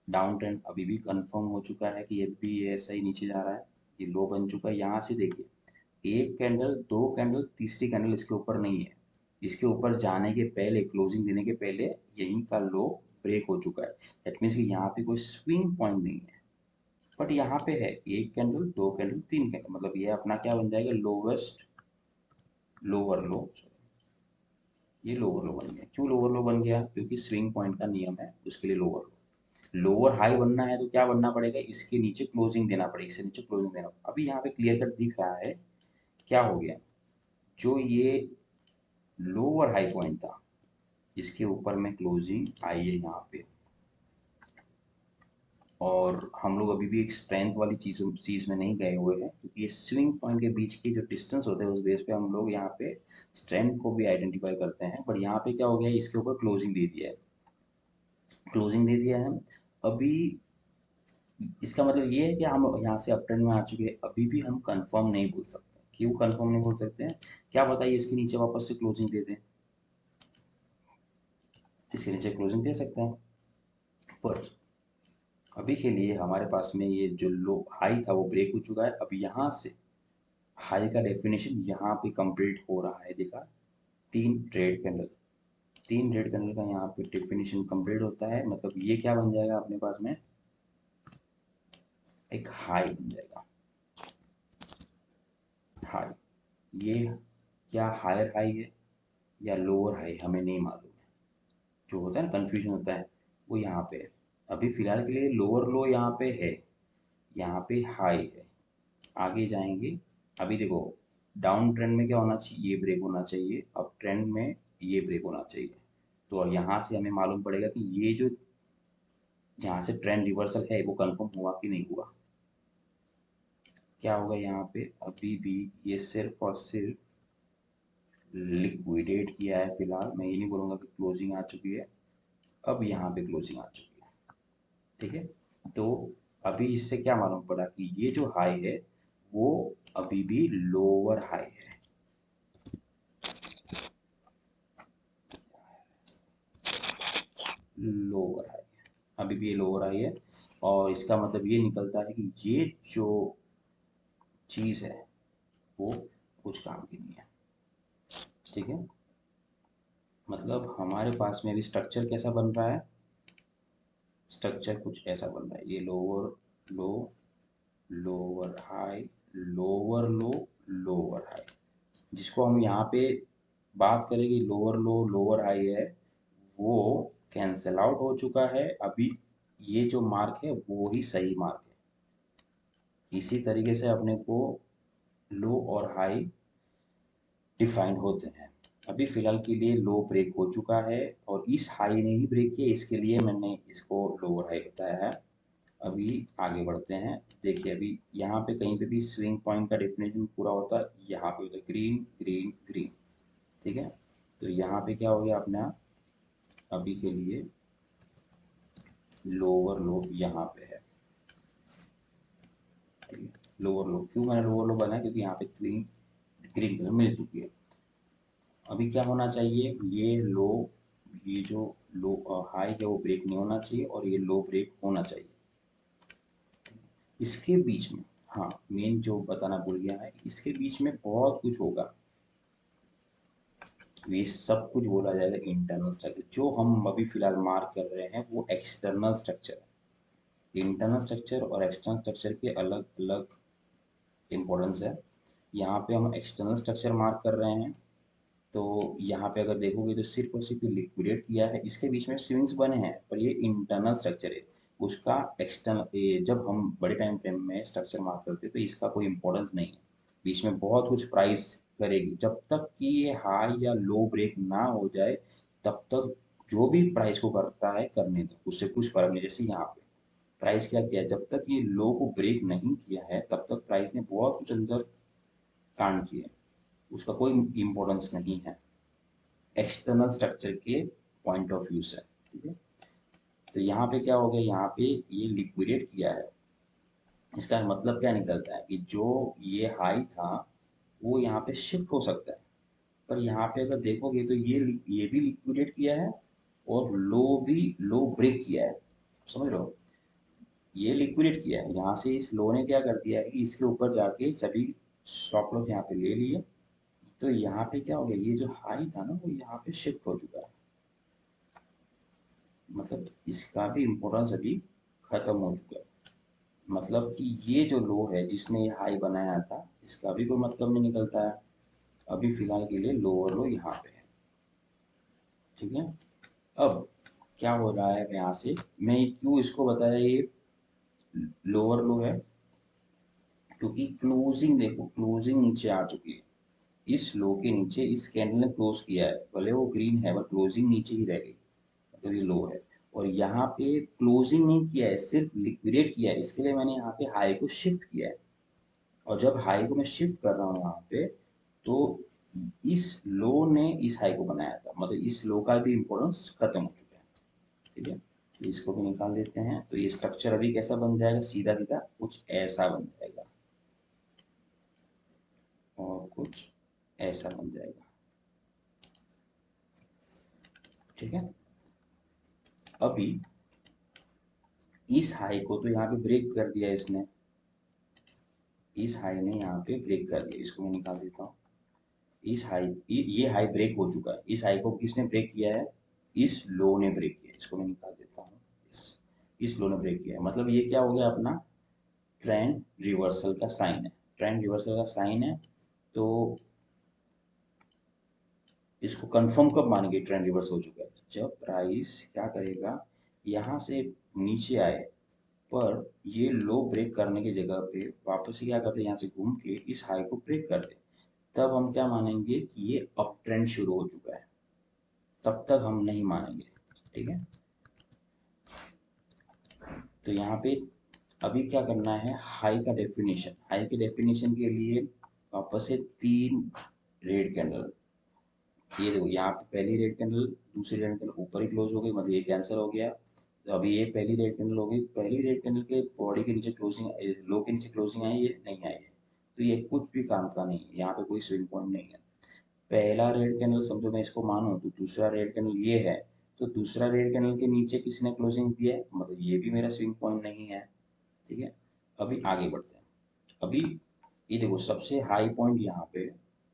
डाउन ट्रेंड अभी भी कंफर्म हो चुका है कि ये भी ऐसा ही नीचे जा रहा है, ये लो बन चुका है। यहाँ से देखिए, एक कैंडल, दो कैंडल, तीसरी कैंडल इसके ऊपर नहीं है, इसके ऊपर जाने के पहले, क्लोजिंग देने के पहले यहीं का लो ब्रेक हो चुका है। दैट मीन्स कि यहाँ पे कोई स्विंग पॉइंट नहीं है, बट यहाँ पे है एक कैंडल, दो कैंडल, तीन कैंडल, मतलब ये अपना क्या बन जाएगा, लोवेस्ट, लोअर लो, ये लोअर लो बन गया। क्यों लोअर लो बन गया, क्योंकि स्विंग पॉइंट का नियम है, उसके लिए लोअर लो। लोअर हाई बनना है तो क्या बनना पड़ेगा, इसके नीचे क्लोजिंग देना पड़ेगा, इसके नीचे क्लोजिंग देना। अभी यहाँ पे क्लियर कट दिख रहा है क्या हो गया, जो ये लोअर हाई पॉइंट था, इसके ऊपर में क्लोजिंग आई है यहाँ पे। और हम लोग अभी भी एक स्ट्रेंथ वाली चीज़ में नहीं गए हुए हैं, क्योंकि ये स्विंग पॉइंट के बीच की जो डिस्टेंस होते हैं उस बेस पे हम लोग यहाँ पे स्ट्रेंथ को भी आइडेंटिफाई करते हैं। बट यहाँ पे क्या हो गया है, इसके ऊपर क्लोजिंग दे दिया है, क्लोजिंग दे दिया है। अभी इसका मतलब ये है कि हम यहाँ से अप ट्रेंड में आ चुके हैं, अभी भी हम कंफर्म नहीं बोल सकते। क्यों कंफर्म नहीं बोल सकते हैं, क्या बताइए, इसके नीचे वापस से क्लोजिंग दे दें, इसके नीचे क्लोजिंग दे सकते हैं, पर अभी के लिए हमारे पास में ये जो लो हाई था वो ब्रेक हो चुका है। अब यहाँ से हाई का डेफिनेशन यहाँ पे कंप्लीट हो रहा है, देखा, 3 रेड कैंडल, 3 रेड कैंडल का यहाँ पे डेफिनेशन कंप्लीट होता है, मतलब ये क्या बन जाएगा अपने पास में, एक हाई बन जाएगा, हाई। ये क्या हायर हाई है या लोअर हाई हमें नहीं मालूम है, जो होता है ना, कंफ्यूजन होता है, वो यहाँ पे है। अभी फिलहाल के लिए लोअर लो यहाँ पे है, यहाँ पे हाई है, आगे जाएंगे। अभी देखो डाउन ट्रेंड में क्या होना चाहिए, ये ब्रेक होना चाहिए, अप ट्रेंड में ये ब्रेक होना चाहिए। तो यहाँ से हमें मालूम पड़ेगा कि ये जो यहाँ से ट्रेंड रिवर्सल है वो कंफर्म हुआ कि नहीं हुआ। क्या होगा यहाँ पे, अभी भी ये सिर्फ और सिर्फ लिक्विडेट किया है फिलहाल, मैं ये नहीं बोलूँगा कि क्लोजिंग आ चुकी है, अब यहाँ पे क्लोजिंग आ चुकी है। ठीक है, तो अभी इससे क्या मालूम पड़ा कि ये जो हाई है वो अभी भी लोअर हाई है। लोअर हाई है, अभी भी ये लोअर हाई है, और इसका मतलब ये निकलता है कि ये जो चीज़ है वो कुछ काम की नहीं है। ठीक है, मतलब हमारे पास में अभी स्ट्रक्चर कैसा बन रहा है, स्ट्रक्चर कुछ ऐसा बन रहा है, ये लोअर लो, लोअर हाई, लोअर लो, लोअर हाई, जिसको हम यहाँ पे बात करेंगे लोअर लो लोअर हाई है, वो कैंसल आउट हो चुका है। अभी ये जो मार्क है वो ही सही मार्क है। इसी तरीके से अपने को लो और हाई डिफाइन होते हैं। अभी फिलहाल के लिए लो ब्रेक हो चुका है, और इस हाई ने ही ब्रेक किया, इसके लिए मैंने इसको लोअर हाई बताया है। अभी आगे बढ़ते हैं। देखिए अभी यहाँ पे कहीं पे भी स्विंग पॉइंट का डेफिनेशन पूरा होता है, यहाँ पे होता है ग्रीन ग्रीन ग्रीन। ठीक है, तो यहाँ पे क्या हो गया अपना, अभी के लिए लोअर लो यहाँ पे है। ठीक है, लोअर लो क्यों मैंने लोअर लो बनाया, क्योंकि यहाँ पे ग्रीन ग्रीन कलर मिल चुकी है। अभी क्या होना चाहिए, ये लो, ये जो लो हाई है वो ब्रेक नहीं होना चाहिए, और ये लो ब्रेक होना चाहिए इसके बीच में। हाँ, मेन जो बताना भूल गया है, इसके बीच में बहुत कुछ होगा, ये सब कुछ बोला जाएगा इंटरनल स्ट्रक्चर। जो हम अभी फिलहाल मार्क कर रहे हैं वो एक्सटर्नल स्ट्रक्चर है। इंटरनल स्ट्रक्चर और एक्सटर्नल स्ट्रक्चर के अलग अलग इम्पोर्टेंस है। यहाँ पे हम एक्सटर्नल स्ट्रक्चर मार्क कर रहे हैं, तो यहाँ पे अगर देखोगे तो सिर्फ और सिर्फ लिक्विडेट किया है, इसके बीच में स्विंग्स बने हैं, पर ये इंटरनल स्ट्रक्चर है। उसका एक्सटर्नल, जब हम बड़े टाइम फ्रेम में स्ट्रक्चर मार्क करते हैं तो इसका कोई इंपॉर्टेंस नहीं है। बीच में बहुत कुछ प्राइस करेगी, जब तक कि ये हाई या लो ब्रेक ना हो जाए तब तक जो भी प्राइस को करता है करने दो, उससे कुछ फर्क नहीं। जैसे यहाँ पे प्राइस क्या किया, जब तक ये लो को ब्रेक नहीं किया है तब तक प्राइस ने बहुत कुछ अंदर कांड किए, उसका कोई इम्पोर्टेंस नहीं है एक्सटर्नल स्ट्रक्चर के पॉइंट ऑफ व्यू से। ठीक है, तो यहाँ पे क्या हो गया, यहाँ पे ये लिक्विडेट किया है, इसका मतलब क्या निकलता है कि जो ये हाई था वो यहाँ पे शिफ्ट हो सकता है। पर यहाँ पे अगर देखोगे तो ये भी लिक्विडेट किया है, और लो भी लो ब्रेक किया है, समझ रहे हो। ये लिक्विडेट किया है, यहाँ से इस लो ने क्या कर दिया है कि इसके ऊपर जाके सभी स्टॉप लॉस यहाँ पे ले लिए। तो यहाँ पे क्या हो गया, ये जो हाई था ना वो यहाँ पे शिफ्ट हो चुका है, मतलब इसका भी इम्पोर्टेंस अभी खत्म हो चुका है। मतलब कि ये जो लो है जिसने ये हाई बनाया था इसका भी कोई मतलब नहीं निकलता है। अभी फिलहाल के लिए लोअर लो यहाँ पे है। ठीक है, अब क्या हो रहा है यहाँ से, मैं क्यों इसको बताया ये लोअर लो है, क्योंकि क्लोजिंग देखो, क्लोजिंग नीचे आ चुकी है, इस लो के नीचे इस कैंडल ने क्लोज किया है, भले वो ग्रीन है पर क्लोजिंग नीचे ही रह गई, मतलब ये लो है। और यहाँ पे क्लोजिंग नहीं किया है, सिर्फ लिक्विडेट किया है, इसके लिए मैंने यहाँ पे हाई को शिफ्ट किया है। और जब हाई को मैं शिफ्ट कर रहा हूँ यहाँ पे, तो इस लो ने इस हाई को बनाया था, मतलब इस लो का भी इम्पोर्टेंस खत्म हो चुका है। ठीक है, तो इसको भी निकाल देते हैं, तो ये स्ट्रक्चर अभी कैसा बन जाएगा, सीधा सीधा कुछ ऐसा बन जाएगा, और कुछ ऐसा बन जाएगा। ठीक है, अभी इस हाई को तो यहाँ पे ब्रेक कर दिया इसने, इस हाई ने यहाँ पे ब्रेक कर दिया, इसको मैं निकाल देता हूँ। इस हाई, ये हाई ब्रेक हो चुका है, इस हाई को किसने ब्रेक किया है, इस लो ने ब्रेक किया, इसको मैं निकाल देता हूँ। इस लो ने ब्रेक किया है, मतलब ये क्या हो गया अपना, ट्रेंड रिवर्सल का साइन है, ट्रेंड रिवर्सल का साइन है। तो इसको कंफर्म कब मानेंगे ट्रेंड रिवर्स हो चुका है, जब प्राइस क्या करेगा, यहाँ से नीचे आए, पर ये लो ब्रेक करने की जगह पे वापस से क्या करते हैं, यहाँ से घूम के इस हाई को ब्रेक कर दे, तब हम क्या मानेंगे कि ये अप ट्रेंड शुरू हो चुका है, तब तक हम नहीं मानेंगे। ठीक है, तो यहाँ पे अभी क्या करना है, हाई का डेफिनेशन, हाई के डेफिनेशन के लिए वापस से 3 रेड कैंडल, ये देखो यहाँ पे पहली रेड कैंडल, दूसरी रेड कैंडल ऊपर ही क्लोज हो गई, मतलब ये कैंसिल हो गया। तो अभी ये पहली रेड कैंडल हो गई, पहली रेड कैंडल के बॉडी के नीचे क्लोजिंग, लो के नीचे क्लोजिंग आई है, नहीं आई है, तो ये कुछ भी काम का नहीं है, यहाँ पे कोई स्विंग पॉइंट नहीं है। पहला रेड कैंडल समझो मैं इसको मानूं तो दूसरा रेड कैंडल ये है, तो दूसरा रेड कैंडल के नीचे किसी ने क्लोजिंग दिया है, मतलब ये भी मेरा स्विंग पॉइंट नहीं है। ठीक है, अभी आगे बढ़ते हैं। अभी ये देखो सबसे हाई पॉइंट यहाँ पे,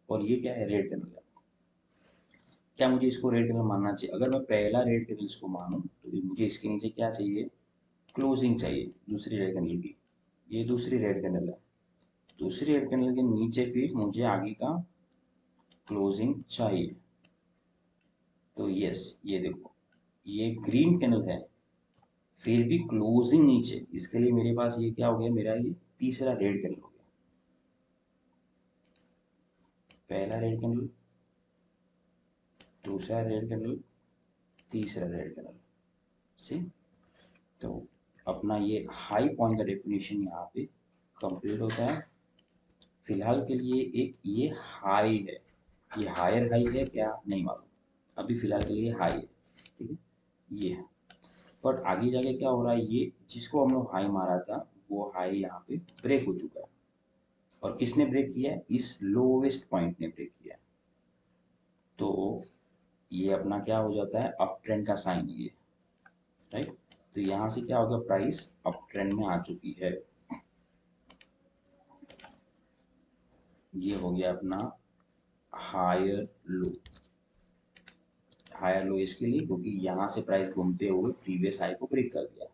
और ये क्या है, रेड कैंडल है। क्या मुझे इसको रेड कैंडल मानना चाहिए? अगर मैं पहला रेड कैंडल इसको मानूं तो मुझे इसके नीचे क्या चाहिए, क्लोजिंग चाहिए दूसरी रेड कैंडल की। ये दूसरी रेड कैंडल है, दूसरी रेड कैंडल के नीचे फिर मुझे आगे का क्लोजिंग चाहिए। तो यस, ये देखो ये ग्रीन कैंडल है, फिर भी क्लोजिंग नीचे, इसके लिए मेरे पास ये क्या हो गया, मेरा ये तीसरा रेड कैंडल हो गया। पहला रेड कैंडल, दूसरा रेड कैंडल, तीसरा रेड कैंडल। सी, तो अपना ये हाई पॉइंट का डेफिनेशन यहाँ पे कंप्लीट होता है। फिलहाल के लिए एक ये हाई है, ये हायर हाई है क्या नहीं मालूम, अभी फिलहाल के लिए हाई है। ठीक है, ये है, बट आगे जाके क्या हो रहा है, ये जिसको हम लोग हाई मारा था वो हाई यहाँ पे ब्रेक हो चुका है, और किसने ब्रेक किया है, इस लोवेस्ट पॉइंट ने ब्रेक किया है। तो ये अपना क्या हो जाता है, अप ट्रेंड का साइन ये, राइट। तो यहाँ से क्या होगा, प्राइस अप ट्रेंड में आ चुकी है। ये हो गया अपना हायर लो, हायर लो इसके लिए क्योंकि यहाँ से प्राइस घूमते हुए प्रीवियस हाई को ब्रेक कर दिया।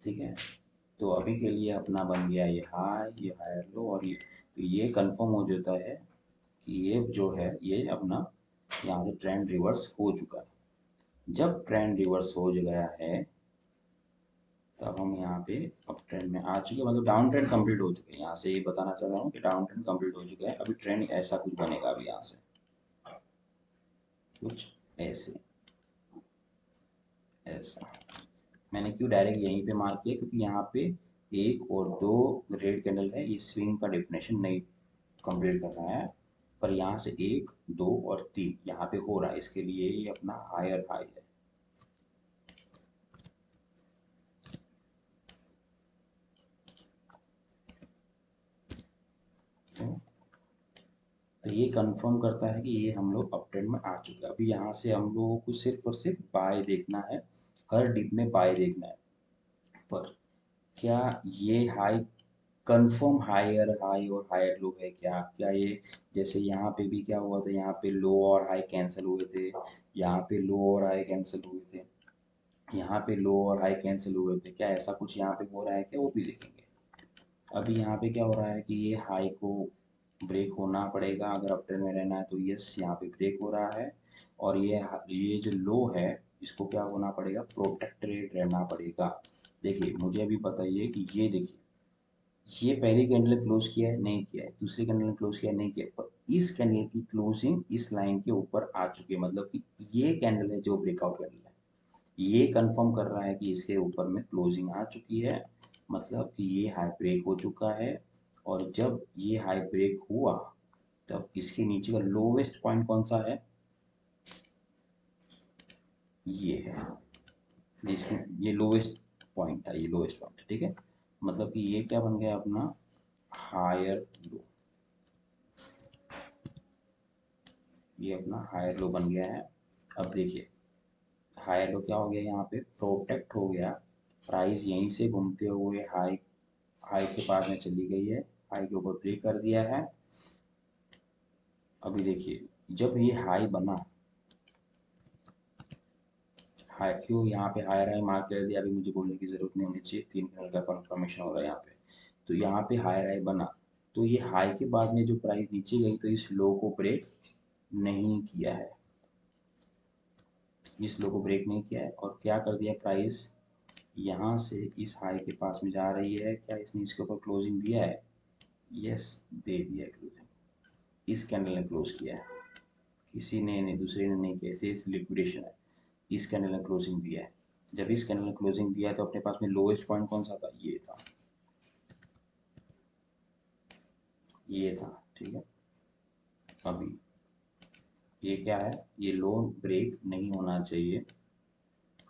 ठीक है, तो अभी के लिए अपना बन गया ये हाई, ये हायर लो, और ये, तो ये कंफर्म हो जाता है कि ये जो है ये अपना यहाँ से ट्रेंड रिवर्स हो चुका है। जब ट्रेंड रिवर्स हो गया है तब हम यहाँ पे अप ट्रेंड में आ चुके हैं, मतलब डाउन ट्रेंड कंप्लीट हो चुके हैं। यहाँ से ये बताना चाह रहा हूँ कि डाउन ट्रेंड कंप्लीट हो चुका है, अभी ट्रेंड ऐसा कुछ बनेगा, अभी यहाँ से कुछ ऐसे, ऐसा। मैंने क्यों डायरेक्ट यहीं पे मार्क किया, क्योंकि यहाँ पे 1 और 2 रेड कैंडल है, ये स्विंग का डेफिनेशन नहीं कंप्लीट कर रहा है, पर यहाँ से 1, 2 और 3 यहाँ पे हो रहा है, इसके लिए ये अपना हायर हाई है। तो ये कंफर्म करता है कि ये हम लोग अप ट्रेंड में आ चुके हैं। अभी यहाँ से हम लोगों को सिर्फ और सिर्फ बाय देखना है, हर डिप में बाय देखना है। पर क्या ये हाई कंफर्म हायर हाई और हायर लो है क्या, क्या ये, जैसे यहाँ पे भी क्या हुआ था, यहाँ पे लो और हाई कैंसिल हुए थे, यहाँ पे लो और हाई कैंसिल हुए थे, यहाँ पे लो और हाई कैंसिल हुए थे, क्या ऐसा कुछ यहाँ पे हो रहा है क्या, वो भी देखेंगे। अभी यहाँ पे क्या हो रहा है कि ये हाई को ब्रेक होना पड़ेगा, अगर अप ट्रेंड में रहना है तो यस यहाँ पे ब्रेक हो रहा है, और ये जो लो है इसको क्या होना पड़ेगा, प्रोटेक्टेड रहना पड़ेगा। देखिए मुझे अभी बताइए कि ये देखिए, ये पहली कैंडल क्लोज किया है, नहीं किया है, दूसरी कैंडल ने क्लोज किया है, नहीं किया है, पर इस कैंडल की क्लोजिंग इस लाइन के ऊपर आ चुकी है, मतलब कि ये कैंडल है जो ब्रेकआउट कैंडल है, ये कंफर्म कर रहा है कि इसके ऊपर में क्लोजिंग आ चुकी है, मतलब कि ये हाई ब्रेक हो चुका है। और जब ये हाई ब्रेक हुआ तब इसके नीचे का लोवेस्ट पॉइंट कौन सा है, ये है, जिसने ये लोवेस्ट पॉइंट था, ये लोवेस्ट पॉइंट। ठीक है, मतलब कि ये क्या बन गया अपना हायर लो, ये अपना हायर लो बन गया है। अब देखिए हायर लो क्या हो गया, यहाँ पे प्रोटेक्ट हो गया, प्राइस यहीं से घूमते हुए हाई, हाई के पास में चली गई है, हाई के ऊपर ब्रेक कर दिया है। अभी देखिए जब ये हाई बना, हाई क्यों यहाँ पे हायर हाई मार्क कर दिया, अभी मुझे बोलने की जरूरत नहीं होनी चाहिए, 3 का कंफर्मेशन हो रहा है यहाँ पे। तो यहाँ पे हायर हाई बना, तो ये हाई के बाद में जो प्राइस नीचे गई तो इस लो को ब्रेक नहीं किया है, इस लो को ब्रेक नहीं किया है और क्या कर दिया, प्राइस यहाँ से इस हाई के पास में जा रही है। क्या इसने इसके ऊपर क्लोजिंग दिया है? यस, दे दिया क्लोजिंग। इस कैंडल ने क्लोज किया है, किसी ने नहीं, दूसरे ने नहीं किया, इसे लिक्विडेशन है। इस कैंडल ने क्लोजिंग दिया है। जब इस कैंडल ने क्लोजिंग दिया है तो अपने पास में लोएस्ट पॉइंट कौन सा था? ये था, ये था। ठीक है, अभी ये क्या है, ये लो ब्रेक नहीं होना चाहिए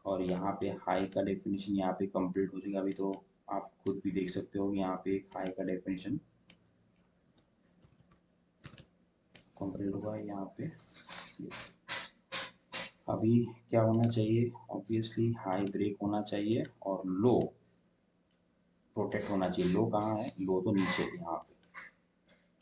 और यहाँ पे हाई का डेफिनेशन यहाँ पे कंप्लीट हो जाएगा। अभी तो आप खुद भी देख सकते हो यहाँ पे एक हाई का डेफिनेशन कंप्लीट हुआ है यहाँ पे। यस, अभी क्या होना चाहिए, ऑब्वियसली हाई ब्रेक होना चाहिए और लो प्रोटेक्ट होना चाहिए। लो कहाँ है? लो तो नीचे यहाँ पे,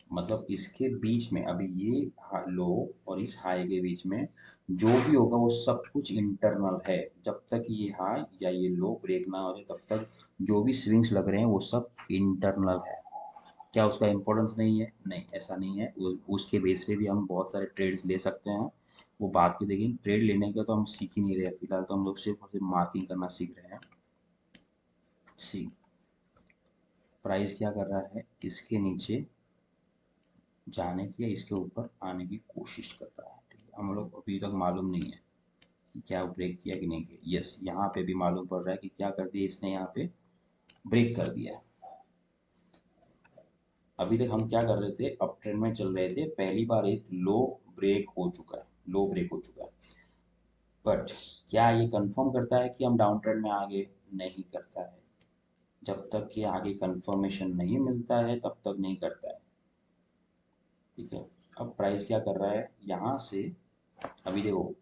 मतलब इसके बीच में अभी ये लो और इस हाई के बीच में जो भी होगा वो सब कुछ इंटरनल है। जब तक ये हाई या ये लो ब्रेक ना हो जाए तब तक जो भी स्विंग्स लग रहे हैं वो सब इंटरनल है। क्या उसका इम्पोर्टेंस नहीं है? नहीं, ऐसा नहीं है। उसके बेस पे भी हम बहुत सारे ट्रेड्स ले सकते हैं, वो बात की। लेकिन ट्रेड लेने का तो हम सीख ही नहीं रहे, फिलहाल तो हम लोग सिर्फ और सिर्फ मार्किंग करना सीख रहे हैं। सी प्राइस क्या कर रहा है, इसके नीचे जाने की या इसके ऊपर आने की कोशिश कर रहा है। ठीक है, हम लोग अभी तक मालूम नहीं है कि क्या ब्रेक किया कि नहीं किया। यस, यहाँ पे भी मालूम पड़ रहा है कि क्या कर दिया इसने, यहाँ पे ब्रेक कर दिया है। अभी तक हम क्या कर रहे थे, अप ट्रेंड में चल रहे थे, पहली बार एक लो ब्रेक हो चुका है, लो ब्रेक हो चुका है। बट क्या ये कंफर्म करता है कि हम डाउन ट्रेंड में आगे? नहीं करता है। जब तक ये आगे कंफर्मेशन नहीं मिलता है तब तक नहीं करता है। ठीक है, अब प्राइस क्या कर रहा है यहाँ से, अभी देखो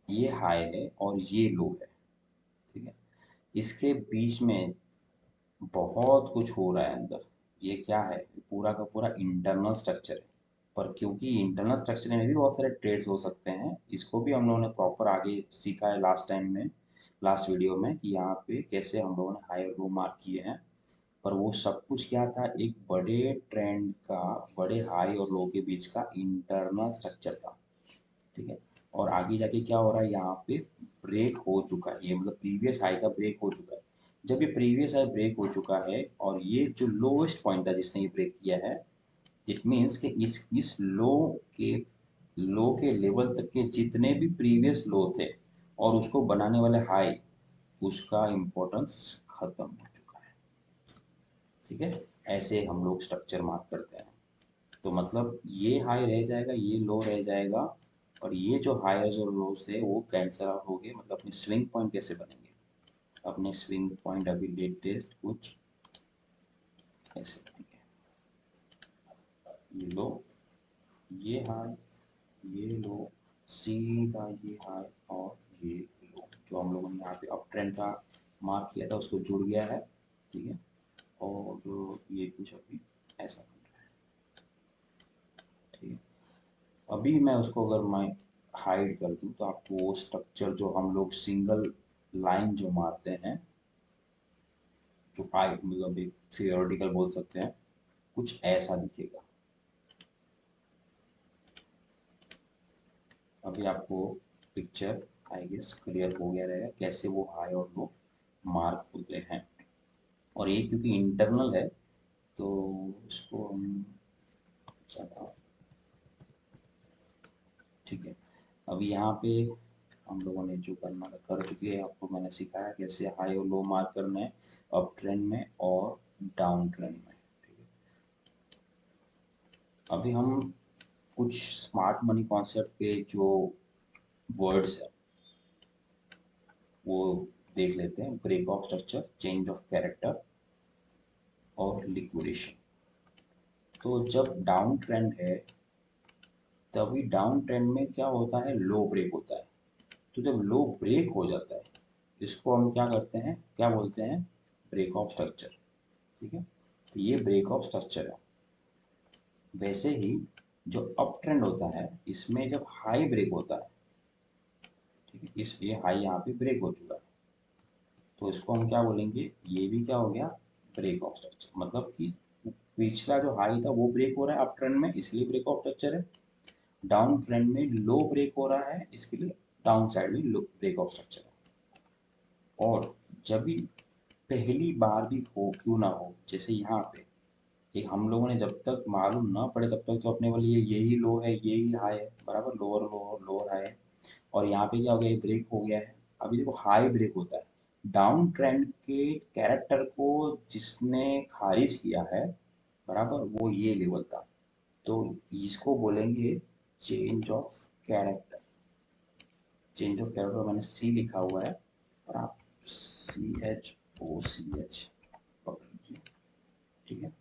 ये हाई है और ये लो है। ठीक है, इसके बीच में बहुत कुछ हो रहा है अंदर। ये क्या है, पूरा का पूरा इंटरनल स्ट्रक्चर है। पर क्योंकि इंटरनल स्ट्रक्चर में भी बहुत सारे ट्रेड्स हो सकते हैं, इसको भी हम लोगों ने प्रॉपर आगे सीखा है लास्ट टाइम में, लास्ट वीडियो में, कि यहाँ पे कैसे हम लोगों ने हाई और लो मार्क किए हैं। पर वो सब कुछ क्या था, एक बड़े ट्रेंड का, बड़े हाई और लो के बीच का इंटरनल स्ट्रक्चर था। ठीक है, और आगे जाके क्या हो रहा है, यहाँ पे ब्रेक हो चुका है, ये मतलब प्रीवियस हाई का ब्रेक हो चुका है। जब ये प्रीवियस हाई ब्रेक हो चुका है और ये जो लोएस्ट पॉइंट था जिसने ये ब्रेक किया है, इट मीन्स कि इस लो के लेवल तक के जितने भी प्रीवियस लो थे और उसको बनाने वाले हाई, उसका इम्पोर्टेंस खत्म हो चुका है। ठीक है, ऐसे हम लोग स्ट्रक्चर मार्क करते हैं। तो मतलब ये हाई रह जाएगा, ये लो रह जाएगा, और ये जो हाईज और लोस है वो कैंसल आउट हो गए। मतलब अपने स्विंग पॉइंट कैसे बनेंगे, अपने स्विंग पॉइंट अभी लेटेस्ट कुछ ऐसे बनेंगे, ये लो, ये हाई, ये लो, सीधा ये हाई और ये लो, जो हम लोगों ने यहाँ पे अप ट्रेंड का मार्क किया था उसको जुड़ गया है। ठीक है, और जो ये कुछ अभी ऐसा बन रहा है। ठीक है, अभी मैं उसको अगर मैं हाइड कर दूं तो आपको वो स्ट्रक्चर जो हम लोग सिंगल लाइन जो मारते हैं, जो आई मतलब एक थियोरेटिकल बोल सकते हैं, कुछ ऐसा दिखेगा। अभी आपको पिक्चर आई गेस क्लियर हो गया रहेगा कैसे वो हाई और लो मार्क होते हैं। और ये क्योंकि इंटरनल है तो इसको हम ज़्यादा, ठीक है, अभी यहाँ पे हम लोगों ने जो करना था कर चुके हैं, आपको मैंने सिखाया कैसे हाई और लो मार्क करना है अप ट्रेंड में और डाउन ट्रेंड में। ठीक है, अभी हम कुछ स्मार्ट मनी कॉन्सेप्ट के जो वर्ड्स है वो देख लेते हैं। Break of structure, change of character और लिक्विडेशन। तो जब डाउन ट्रेंड है तभी डाउन ट्रेंड में क्या होता है, लो ब्रेक होता है। तो जब लो ब्रेक हो जाता है इसको हम क्या करते हैं, क्या बोलते हैं, ब्रेक ऑफ स्ट्रक्चर। ठीक है, तो ये ब्रेक ऑफ स्ट्रक्चर है। वैसे ही जो अप ट्रेंड होता है इसमें जब हाई ब्रेक होता है, ठीक है, इस ये हाई यहाँ पे ब्रेक हो चुका है तो इसको हम क्या बोलेंगे, ये भी क्या हो गया, ब्रेक ऑफ स्ट्रक्चर। मतलब कि पिछला जो हाई था वो ब्रेक हो रहा है अप ट्रेंड में, इसलिए ब्रेक ऑफ स्ट्रक्चर है। डाउन ट्रेंड में लो ब्रेक हो रहा है, इसके लिए डाउन साइड में लो ब्रेक ऑफ स्ट्रक्चर है। और जब भी पहली बार भी हो क्यों ना हो, जैसे यहाँ पे कि हम लोगों ने जब तक मालूम ना पड़े तब तक तो अपने वाली यही लो है यही हाई है, बराबर, लोअर लोअर लोअर हाई है। और यहाँ पे क्या हो गया, ब्रेक हो गया है। अभी देखो हाई ब्रेक होता है, डाउन ट्रेंड के कैरेक्टर को जिसने खारिज किया है, बराबर, वो ये लेवल था। तो इसको बोलेंगे change of character. Change of character मैंने सी लिखा हुआ है और आप CHOCH पकड़ लीजिए, ठीक है।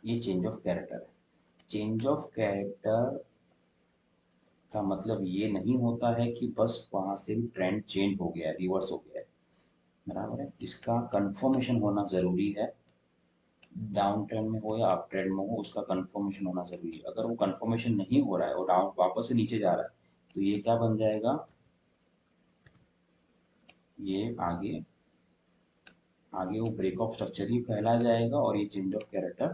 ये चेंज ऑफ कैरेक्टर है। चेंज ऑफ कैरेक्टर का मतलब ये नहीं होता है कि बस वहां से भी ट्रेंड चेंज हो गया है, रिवर्स हो गया है, बराबर है। इसका कंफर्मेशन होना जरूरी है। डाउन ट्रेंड में हो या अप ट्रेंड में हो, उसका कंफर्मेशन होना जरूरी है। अगर वो कंफर्मेशन नहीं हो रहा है और डाउन वापस से नीचे जा रहा है, तो ये क्या बन जाएगा, ये आगे आगे वो ब्रेक ऑफ स्ट्रक्चर ही कहला जाएगा और ये चेंज ऑफ कैरेक्टर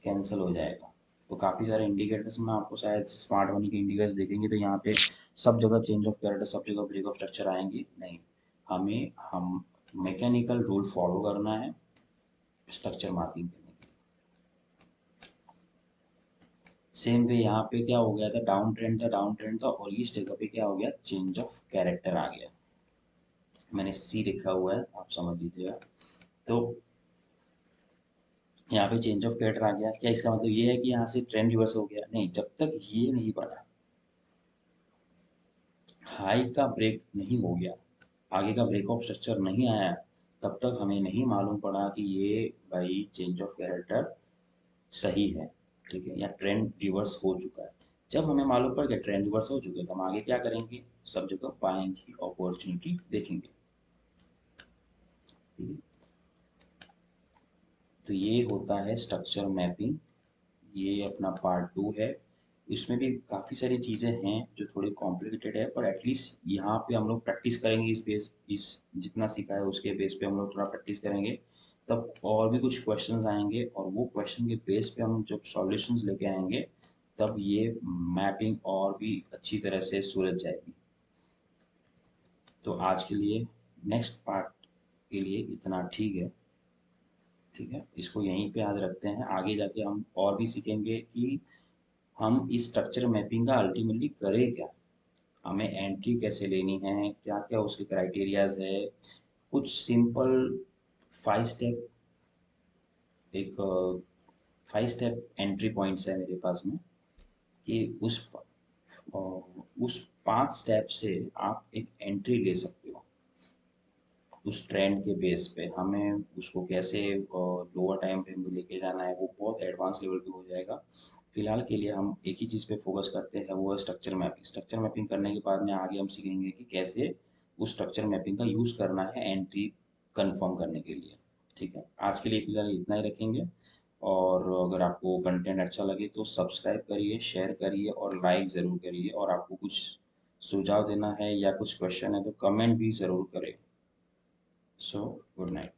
कैंसिल हो जाएगा। तो काफ़ी सारे इंडिकेटर्स में आपको शायद स्मार्ट मनी के इंडिकेटर्स देखेंगे तो यहाँ पे सब जगह चेंज ऑफ कैरेक्टर, सब जगह ब्रेक ऑफ स्ट्रक्चर आएंगे नहीं। हम मैकेनिकल रूल फॉलो करना है स्ट्रक्चर मार्किंग करने के लिए। सेम वे यहाँ पे क्या हो गया था, डाउन ट्रेंड था, डाउन ट्रेंड था, और इस जगह पे क्या हो गया, चेंज ऑफ कैरेक्टर आ गया। मैंने सी लिखा हुआ है, आप समझ लीजिएगा। तो यहाँ पे चेंज ऑफ कैरेक्टर आ गया, क्या इसका मतलब ये है कि यहाँ से ट्रेंड रिवर्स हो गया, नहीं। जब तक ये नहीं बना, हाई का ब्रेक नहीं हो गया, आगे का ब्रेक ऑफ स्ट्रक्चर नहीं आया, तब तक हमें नहीं मालूम पड़ा कि ये भाई चेंज ऑफ कैरेक्टर सही है, ठीक है, या ट्रेंड रिवर्स हो चुका है। जब हमें मालूम पड़ गया ट्रेंड रिवर्स हो चुका है, तो हम आगे क्या करेंगे, सब जगह बाइंग की अपॉर्चुनिटी देखेंगे, ठीक है। तो ये होता है स्ट्रक्चर मैपिंग, ये अपना पार्ट 2 है। इसमें भी काफ़ी सारी चीज़ें हैं जो थोड़ी कॉम्प्लिकेटेड है, पर एटलीस्ट यहाँ पे हम लोग प्रैक्टिस करेंगे, इस जितना सीखा है उसके बेस पे हम लोग थोड़ा प्रैक्टिस करेंगे। तब और भी कुछ क्वेश्चंस आएंगे और वो क्वेश्चन के बेस पे हम जब सॉल्यूशंस लेके आएंगे, तब ये मैपिंग और भी अच्छी तरह से सुलझ जाएगी। तो आज के लिए, नेक्स्ट पार्ट के लिए इतना ठीक है, ठीक है। इसको यहीं पे आज रखते हैं, आगे जाके हम और भी सीखेंगे कि हम इस स्ट्रक्चर मैपिंग का अल्टीमेटली करें क्या, हमें एंट्री कैसे लेनी है, क्या क्या उसके क्राइटेरियाज है। कुछ सिंपल 5 स्टेप, एक 5 स्टेप एंट्री पॉइंट्स है मेरे पास में, कि उस 5 स्टेप से आप एक एंट्री ले सकते हो। उस ट्रेंड के बेस पे हमें उसको कैसे लोअर टाइम फ्रेम में लेके जाना है, वो बहुत एडवांस लेवल पे हो जाएगा। फिलहाल के लिए हम एक ही चीज़ पे फोकस करते हैं, वो है स्ट्रक्चर मैपिंग। स्ट्रक्चर मैपिंग करने के बाद में आगे हम सीखेंगे कि कैसे उस स्ट्रक्चर मैपिंग का यूज़ करना है एंट्री कंफर्म करने के लिए, ठीक है। आज के लिए फिलहाल इतना ही रखेंगे, और अगर आपको कंटेंट अच्छा लगे तो सब्सक्राइब करिए, शेयर करिए और लाइक ज़रूर करिए। और आपको कुछ सुझाव देना है या कुछ क्वेश्चन है तो कमेंट भी ज़रूर करें। So, good night.